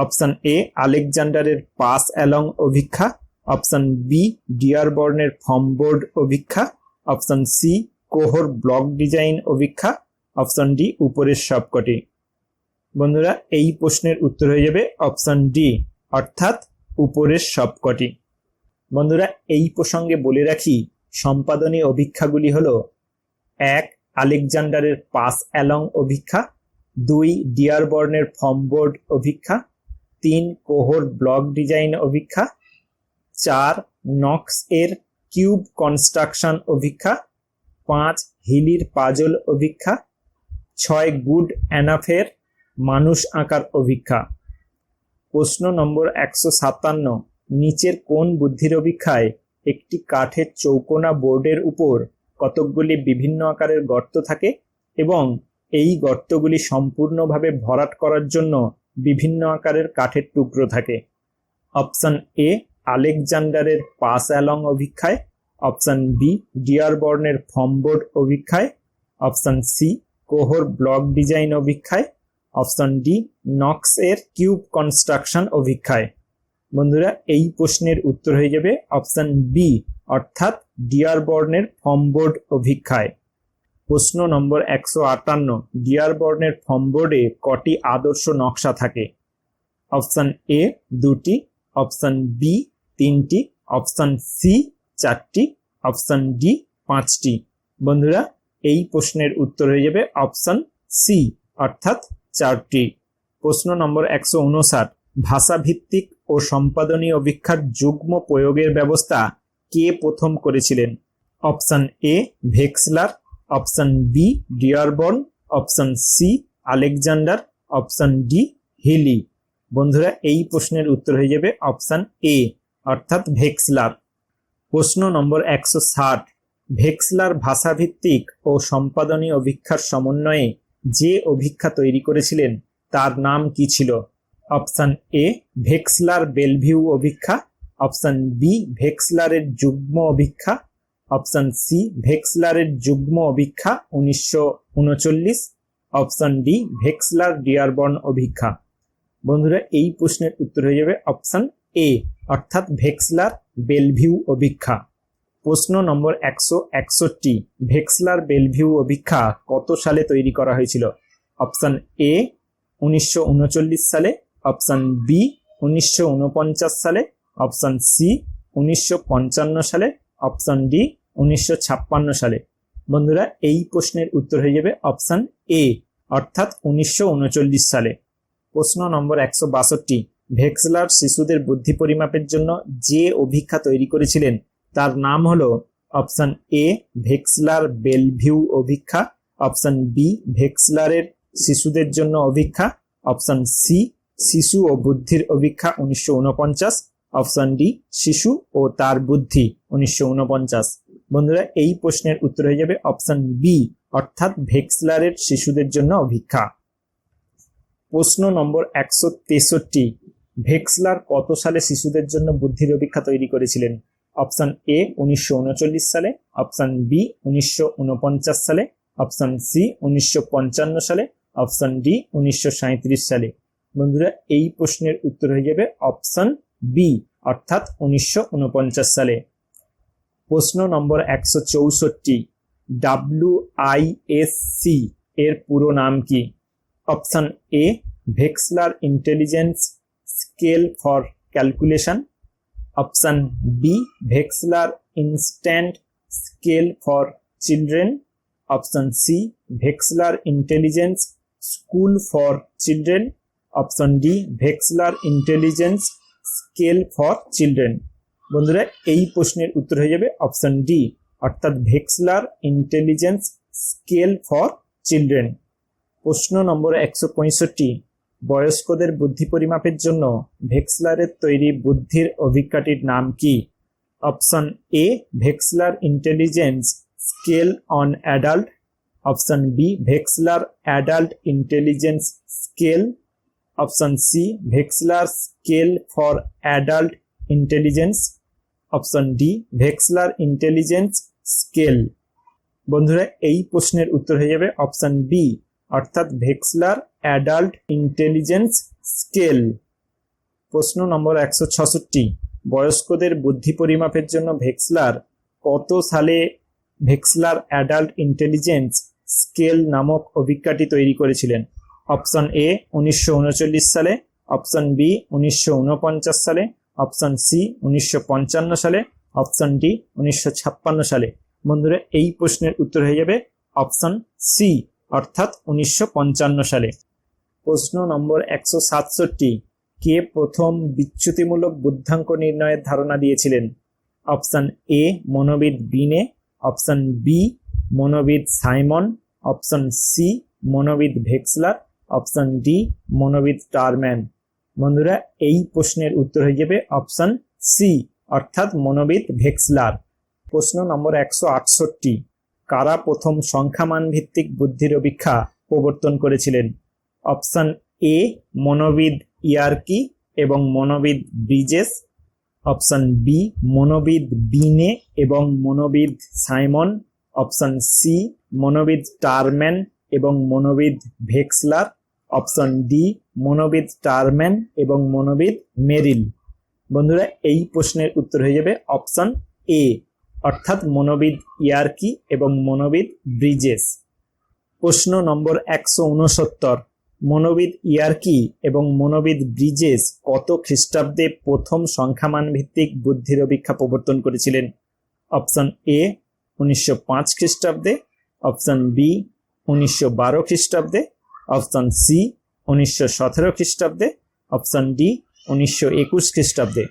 অপশন এ আলেকজান্ডারের পাস অ্যালং অভিক্ষা, অপশন বি ডিয়ারবর্নের ফর্মবোর্ড অভিক্ষা, option C Kohs block design অভিক্ষা, অপশন ডি উপরের সবকটি। বন্ধুরা, এই প্রশ্নের উত্তর হয়ে যাবে অপশন ডি অর্থাৎ উপরের সবকটি। বন্ধুরা, এই প্রসঙ্গে বলে রাখি সম্পাদনী অভিক্ষাগুলি হলো: 1 আলেকজান্ডারের পাস অ্যালং অভিক্ষা, 2 ডিয়ারবর্নের ফর্মবোর্ড অভিক্ষা, 3 কোহর ব্লক ডিজাইন অভিক্ষা, 4 নক্স এর কিউব কনস্ট্রাকশন অভিক্ষা, 5 হিলির পাজল অভিক্ষা, 6 গুড অ্যানাফের মানুষ আঁকার অভিক্ষা। প্রশ্ন নম্বর 157, নিচের কোন বুদ্ধির অভিক্ষায় একটি কাঠের চৌকোনা বোর্ডের উপর কতকগুলি বিভিন্ন আকারের গর্ত থাকে এবং এই গর্তগুলি সম্পূর্ণভাবে ভরাট করার জন্য বিভিন্ন আকারের কাঠের টুকরো থাকে? অপশন এ আলেকজান্ডারের পাস অ্যালং অভিক্ষায়, অপশন বি ডিয়ারবর্নের ফর্মবোর্ড অভিক্ষায়, option C Kohs block design অভিক্ষায়, অপশন ডি নক্স এর কিউব কনস্ট্রাকশন অভিক্ষায়। বন্ধুরা, এই প্রশ্নের উত্তর হয়ে যাবে অপশন বি অর্থাৎ ডিয়ারবর্নের ফর্মবোর্ড অভিক্ষায়। প্রশ্ন নম্বর 158, ডিয়ারবর্নের ফর্মবোর্ডে কটি আদর্শ নকশা থাকে? অপশন এ 2টি, অপশন বি 3টি, অপশন সি 4টি, অপশন ডি 5টি। বন্ধুরা, এই প্রশ্নের উত্তর হয়ে যাবে অপশন সি অর্থাৎ 4টি। প্রশ্ন নম্বর 159, ভাষাভিত্তিক ও সম্পাদনী অভিক্ষার যুগ্ম প্রয়োগের ব্যবস্থা কে প্রথম করেছিলেন? Option A Wechsler, option B Dearborn, option C Alexander, option D Healy. বন্ধুরা, এই প্রশ্নের উত্তর হয়ে যাবে অপশন এ অর্থাৎ ভেক্সলার। প্রশ্ন নম্বর 160, ভেক্সলার ভাষাভিত্তিক ও সম্পাদনী অভিক্ষার সমন্বয়ে যে অভিক্ষা তৈরি করেছিলেন তার নাম কি ছিল? অপশন এ ভেক্সলার বেলভিউ অভিক্ষা, অপশন বি ভেক্সলারের যুগ্ম অভিক্ষা, অপশন সি ভেক্সলারের যুগ্ম অভিক্ষা 1939, অপশন ডি ভেক্সলার ডিয়ারবর্ন অভিক্ষা। বন্ধুরা, এই প্রশ্নের উত্তর হয়ে যাবে অপশন এ অর্থাৎ ভেক্সলার বেলভিউ অভিক্ষা। প্রশ্ন নম্বর 161, ভেক্সলার বেলভিউ অভিক্ষা কত সালে তৈরি করা হয়েছিল? অপশন এ 1939 সালে, অপশন বি 1949 সালে, অপশন সি 1955 সালে, অপশন ডি 1956 সালে। বন্ধুরা, এই প্রশ্নের উত্তর হয়ে যাবে অপশন এ অর্থাৎ 1939 সালে। প্রশ্ন নম্বর 162, ভেক্সলার শিশুদের বুদ্ধি পরিমাপের জন্য যে অভিক্ষা তৈরি করেছিলেন তার নাম হলো: অপশন এ ভেক্সলার বেলভিউ অভিক্ষা, অপশন বি ভেক্সলারের শিশুদের জন্য অভিক্ষা, অপশন সি শিশু ও বুদ্ধির অভিক্ষা 1949, অপশন ডি শিশু ও তার বুদ্ধি 1949। বন্ধুরা, এই প্রশ্নের উত্তর হয়ে যাবে অপশন বি অর্থাৎ ভেক্সলারের শিশুদের জন্য অভিক্ষা। প্রশ্ন নম্বর 163, ভেক্সলার কত সালে শিশুদের জন্য বুদ্ধির অভিক্ষা তৈরি করেছিলেন? অপশন এ 1939 সালে, অপশন বি 1949 সালে, অপশন সি 1955 সালে, অপশন ডি 1937 সালে। বন্ধুরা এই প্রশ্নের উত্তর হয়ে যাবে অপশন বি অর্থাৎ 1949 সালে। প্রশ্ন নম্বর 164, WISC এর পুরো নাম কি? Option A Wechsler intelligence scale for calculation, option B Wechsler instant scale for children, option C Wechsler intelligence school for children, option D Wechsler intelligence scale for children. বন্ধুরা এই প্রশ্নের উত্তর হয়ে যাবে অপশন ডি অর্থাৎ Wechsler intelligence scale for children. প্রশ্ন নম্বর 165, বয়স্কদের বুদ্ধি পরিমাপের জন্য ভেক্সলারের তৈরি বুদ্ধির অভিজ্ঞাটির নাম কি? Option A Wechsler intelligence scale on adult, option B Wechsler adult intelligence scale, option C Wechsler scale for adult intelligence, option D Wechsler intelligence scale. বন্ধুরা এই প্রশ্নের উত্তর হয়ে যাবে অপশন বি অর্থাৎ ভেক্সলার অ্যাডাল্ট ইন্টেলিজেন্স স্কেল। প্রশ্ন নম্বর 166, বয়স্কদের বুদ্ধি পরিমাপের জন্য ভেক্সলার কত সালে ভেক্সলার অ্যাডাল্ট ইন্টেলিজেন্স স্কেল নামক অভিজ্ঞাটি তৈরি করেছিলেন? অপশন এ 1939 সালে, অপশন বি 1949 সালে, অপশন সি 1955 সালে, অপশন ডি 1956 সালে। বন্ধুরা এই প্রশ্নের উত্তর হয়ে যাবে অপশন সি অর্থাৎ 1955 সালে। প্রশ্ন নম্বর 167, কে প্রথম বিচ্যুতিমূলক বুদ্ধাঙ্ক নির্ণয়ের ধারণা দিয়েছিলেন? অপশন এ মনোবিদ বিনে, অপশন বি মনোবিদ সাইমন, অপশন সি মনোবিদ ভেক্সলার, অপশন ডি মনোবিদ টারম্যান। বন্ধুরা এই প্রশ্নের উত্তর হয়ে যাবে অপশন সি অর্থাৎ মনোবিদ ভেক্সলার। প্রশ্ন নম্বর 168, কারা প্রথম সংখ্যামান ভিত্তিক বুদ্ধির অভিক্ষা প্রবর্তন করেছিলেন? অপশন এ মনোবিদ ইয়ার্কি এবং মনোবিদ ব্রিজেস, অপশন বি মনোবিদ বিনে এবং মনোবিদ সাইমন, অপশন সি মনোবিদ টারম্যান এবং মনোবিদ ভেক্সলার, অপশন ডি মনোবিদ টারম্যান এবং মনোবিদ মেরিল। বন্ধুরা এই প্রশ্নের উত্তর হয়ে যাবে অপশন এ অর্থাৎ মনোবিদ ইয়ার্কি এবং মনোবিদ ব্রিজেস। প্রশ্ন নম্বর 169, মনোবিদ ইয়ার্কি এবং মনোবিদ ব্রিজেস কত খ্রিস্টাব্দে প্রথম সংখ্যামান ভিত্তিক বুদ্ধির অভিক্ষা প্রবর্তন করেছিলেন? অপশন এ 1905 খ্রিস্টাব্দে, অপশন বি 1912 খ্রিস্টাব্দে, অপশন সি 1917 খ্রিস্টাব্দে, অপশন ডি 1921 খ্রিস্টাব্দে।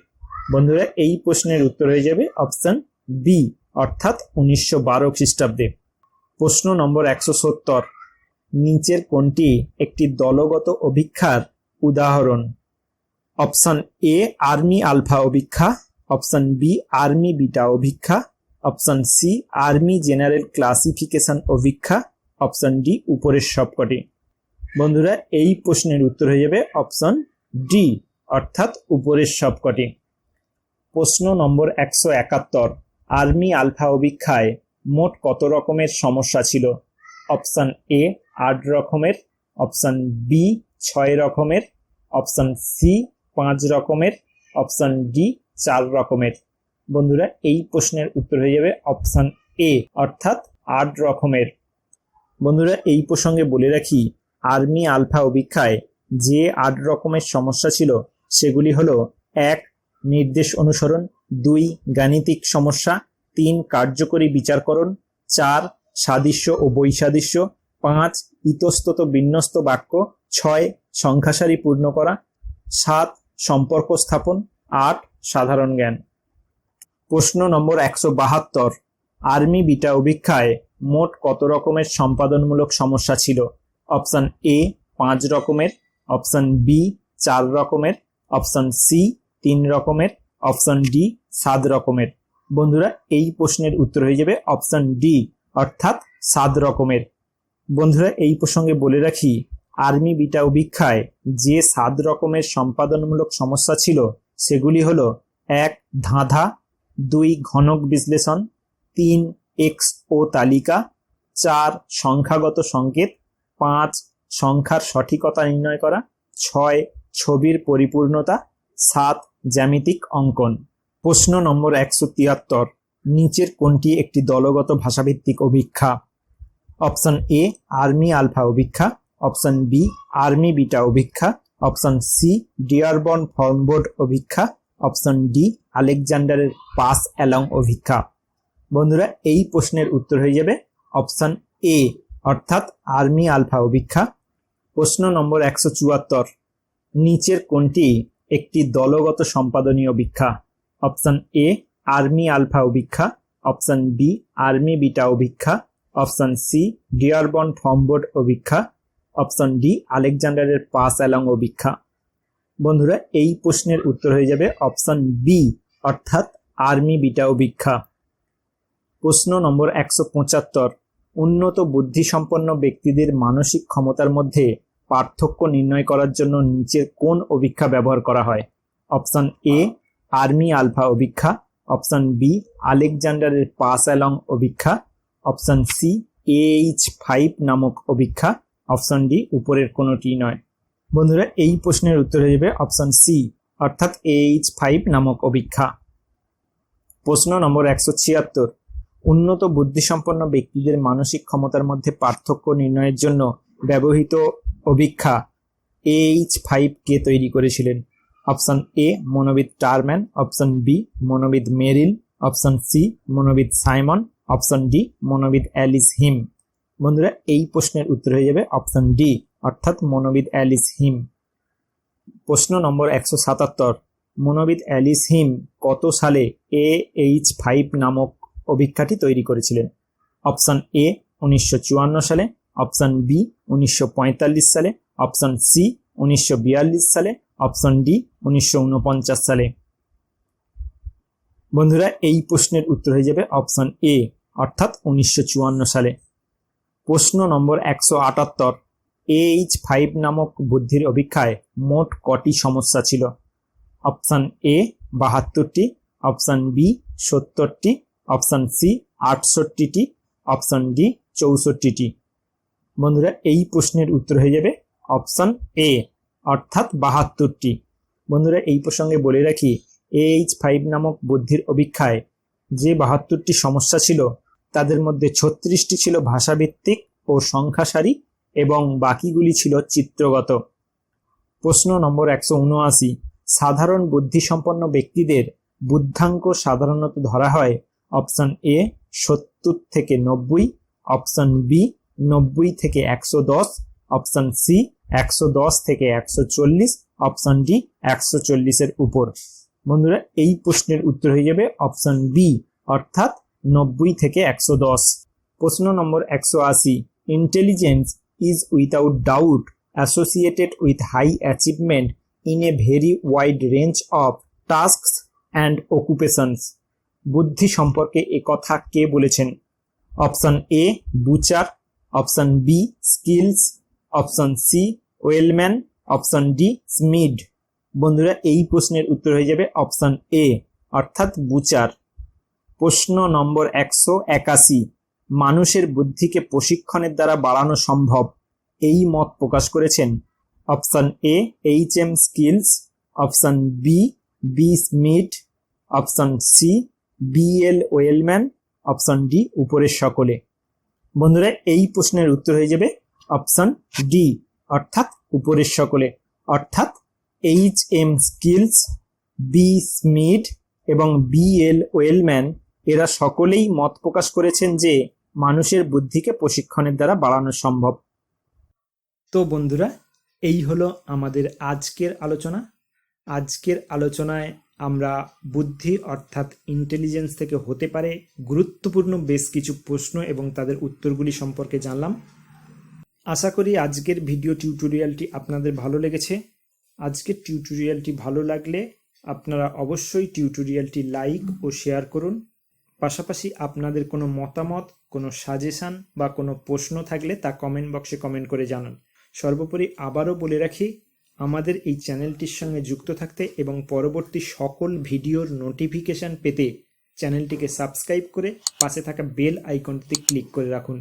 বন্ধুরা এই প্রশ্নের উত্তর হয়ে যাবে অপশন বি অর্থাৎ 1912 খ্রিস্টাব্দে। প্রশ্ন নম্বর 170, নিচের কোনটি একটি দলগত অভিক্ষার উদাহরণ? অপশন এ আর্মি আলফা অভিক্ষা, অপশন বি আর্মি বিটা অভিক্ষা, option C army general classification অভিক্ষা, অপশন ডি উপরের সবকটি। বন্ধুরা এই প্রশ্নের উত্তর হয়ে যাবে অপশন ডি অর্থাৎ উপরের সবকটি। প্রশ্ন নম্বর 171, আর্মি আলফা অভিক্ষায় মোট কত রকমের সমস্যা ছিল? অপশন এ 8 রকমের, অপশন বি 6 রকমের, অপশন সি 5 রকমের, অপশন ডি 4 রকমের। বন্ধুরা এই প্রশ্নের উত্তর হয়ে যাবে অপশন এ অর্থাৎ 8 রকমের। বন্ধুরা এই প্রসঙ্গে বলে রাখি আর্মি আলফা অভিক্ষায় যে 8 রকমের সমস্যা ছিল সেগুলি হলো 1 নির্দেশ অনুসরণ, 2 গাণিতিক সমস্যা, 3 কার্যকরী বিচারকরণ, 4 সাদৃশ্য ও বৈসাদৃশ্য, 5 ইতস্তত বিন্যস্ত বাক্য, 6 সংখ্যা সারি পূর্ণ করা, 7 সম্পর্ক স্থাপন, 8 সাধারণ জ্ঞান। প্রশ্ন নম্বর 172, আর্মি বিটা অভিক্ষায় মোট কত রকমের সম্পাদনমূলক সমস্যা ছিল? অপশন এ 5 রকমের, অপশন বি 4 রকমের, অপশন সি 3 রকমের, অপশন ডি 7 রকমের। বন্ধুরা এই প্রশ্নের উত্তর হয়ে যাবে অপশন ডি অর্থাৎ 7 রকমের। বন্ধুরা এই প্রসঙ্গে বলে রাখি আর্মি বিটা অভিক্ষায় যে 7 রকমের সম্পাদনমূলক সমস্যা ছিল সেগুলি হলো 1 ধাঁধা, 2 ঘনক বিশ্লেষণ, 3 এক্স ও তালিকা, 4 সংখ্যাগত সংকেত, 5 সংখ্যার সঠিকতা নির্ণয় করা, 6 ছবির পরিপূর্ণতা, 7 জ্যামিতিক অঙ্কন। প্রশ্ন নম্বর 173, নিচের কোনটি একটি দলগত ভাষাভিত্তিক অভিক্ষা? অপশন এ আর্মি আলফা অভিক্ষা, অপশন বি আর্মি বিটা অভিক্ষা, অপশন সি ডিয়ারবর্ন ফর্মবোর্ড অভিক্ষা, অপশন ডি আলেকজান্ডারের পাস অ্যালং অভিক্ষা। বন্ধুরা, এই প্রশ্নের উত্তর হয়ে যাবে অপশন এ অর্থাৎ আর্মি আলফা অভিক্ষা। প্রশ্ন নম্বর 174, নিচের কোনটি একটি দলগত সম্পাদনীয় অভিক্ষা? অপশন এ আর্মি আলফা অভিক্ষা, অপশন বি আর্মি বিটা অভিক্ষা, অপশন সি ডিয়ারবর্ন ফর্মবোর্ড অভিক্ষা, অপশন ডি আলেকজান্ডারের পাস অ্যালং অভিক্ষা। বন্ধুরা, এই প্রশ্নের উত্তর হয়ে যাবে অপশন বি অর্থাৎ আর্মি বিটা অভিক্ষা। প্রশ্ন নম্বর 175, উন্নত বুদ্ধিসম্পন্ন ব্যক্তিদের মানসিক ক্ষমতার মধ্যে পার্থক্য নির্ণয় করার জন্য নিচের কোন অভিক্ষা ব্যবহার করা হয়? অপশন এ আর্মি আলফা অভিক্ষা, অপশন বি আলেকজান্ডারের পাস অ্যালং অভিক্ষা, অপশন সি AH5 নামক অভিক্ষা, অপশন ডি উপরের কোনোটি নয়। বন্ধুরা, এই প্রশ্নের উত্তর হয়ে যাবে অপশন সি অর্থাৎ AH5 নামক অভিক্ষা। প্রশ্ন নম্বর 176, উন্নত বুদ্ধিসম্পন্ন ব্যক্তিদের মানসিক ক্ষমতার মধ্যে পার্থক্য নির্ণয়ের জন্য ব্যবহৃত অভিক্ষা AH5 কে তৈরি করেছিলেন? অপশন এ মনোবিদ টারম্যান, অপশন বি মনোবিদ মেরিল, অপশন সি মনোবিদ সাইমন, অপশন ডি মনোবিদ অ্যালিস হিম। বন্ধুরা, এই প্রশ্নের উত্তর হয়ে যাবে অপশন ডি অর্থাৎ মনোবিদ অ্যালিস হিম। প্রশ্ন নম্বর 177, মনোবিদ অ্যালিস হিম কত সালে AH5 নামক অভিক্ষাটি তৈরি করেছিলেন? অপশন এ 1954 সালে, অপশন বি 1945 সালে, অপশন সি 1942 সালে, অপশন ডি 1949 সালে। বন্ধুরা, এই প্রশ্নের উত্তর হয়ে যাবে অপশন এ অর্থাৎ 1954 সালে। প্রশ্ন নম্বর 178, AH5 নামক বুদ্ধির অভিক্ষায় মোট কটি সমস্যা ছিল? অপশন এ 72টি, অপশন বি 70টি, অপশন সি 68টি, অপশন ডি 64টি। বন্ধুরা, এই প্রশ্নের উত্তর হয়ে যাবে অপশন এ অর্থাৎ 72টি। বন্ধুরা, এই প্রসঙ্গে বলে রাখি AH5 নামক বুদ্ধির অভিক্ষায় যে 72টি সমস্যা ছিল তাদের মধ্যে 36টি ছিল ভাষাভিত্তিক ও সংখ্যা সারি এবং বাকিগুলি ছিল চিত্রগত। প্রশ্ন নম্বর 179, সাধারণ বুদ্ধিসম্পন্ন ব্যক্তিদের বুদ্ধাঙ্ক সাধারণত ধরা হয় অপশন এ 70 থেকে 90, অপশন বি 90 থেকে 110, অপশন সি 110 থেকে 140, অপশন ডি 140-এর উপর। বন্ধুরা, এই প্রশ্নের উত্তর হয়ে যাবে অপশন বি অর্থাৎ 90 থেকে 110। প্রশ্ন নম্বর 180, intelligence is without doubt associated with high achievement in a very wide range of tasks and occupations. বুদ্ধি সম্পর্কে একথা কে বলেছেন? Option A Butcher, option B Skeels, option C Wellman, option D Schmidt. বন্ধুরা, এই প্রশ্নের উত্তর হয়ে যাবে অপশন এ অর্থাৎ বুচার। প্রশ্ন নম্বর 181, মানুষের বুদ্ধিকে প্রশিক্ষণের দ্বারা বাড়ানো সম্ভব এই মত প্রকাশ করেছেন option A HM Skeels, option B Schmidt, option C BL Wellman, option D উপরের সকলে। বন্ধুরা, এই প্রশ্নের উত্তর হয়ে যাবে অপশন ডি অর্থাৎ উপরের সকলে, অর্থাৎ HM স্কিলস, বি স্মিড এবং BL ওয়েলম্যান এরা সকলেই মত প্রকাশ করেছেন যে মানুষের বুদ্ধিকে প্রশিক্ষণের দ্বারা বাড়ানো সম্ভব। তো বন্ধুরা, এই হলো আমাদের আজকের আলোচনা। আজকের আলোচনায় আমরা বুদ্ধি অর্থাৎ ইন্টেলিজেন্স থেকে হতে পারে গুরুত্বপূর্ণ বেশ কিছু প্রশ্ন এবং তাদের উত্তরগুলি সম্পর্কে জানলাম। আশা করি আজকের ভিডিও টিউটোরিয়ালটি আপনাদের ভালো লেগেছে। আজকের টিউটোরিয়ালটি ভালো লাগলে আপনারা অবশ্যই টিউটোরিয়ালটি লাইক ও শেয়ার করুন। পাশাপাশি আপনাদের কোনো মতামত, কোনো সাজেশান বা কোনো প্রশ্ন থাকলে তা কমেন্ট বক্সে কমেন্ট করে জানান। সর্বোপরি আবারও বলে রাখি, আমাদের এই চ্যানেলটির সঙ্গে যুক্ত থাকতে এবং পরবর্তী সকল ভিডিওর নোটিফিকেশান পেতে চ্যানেলটিকে সাবস্ক্রাইব করে পাশে থাকা বেল আইকনটিতে ক্লিক করে রাখুন।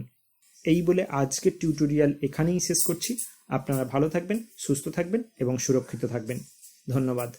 এই বলে আজকের টিউটোরিয়াল এখানেই শেষ করছি। আপনারা ভালো থাকবেন, সুস্থ থাকবেন এবং সুরক্ষিত থাকবেন। ধন্যবাদ।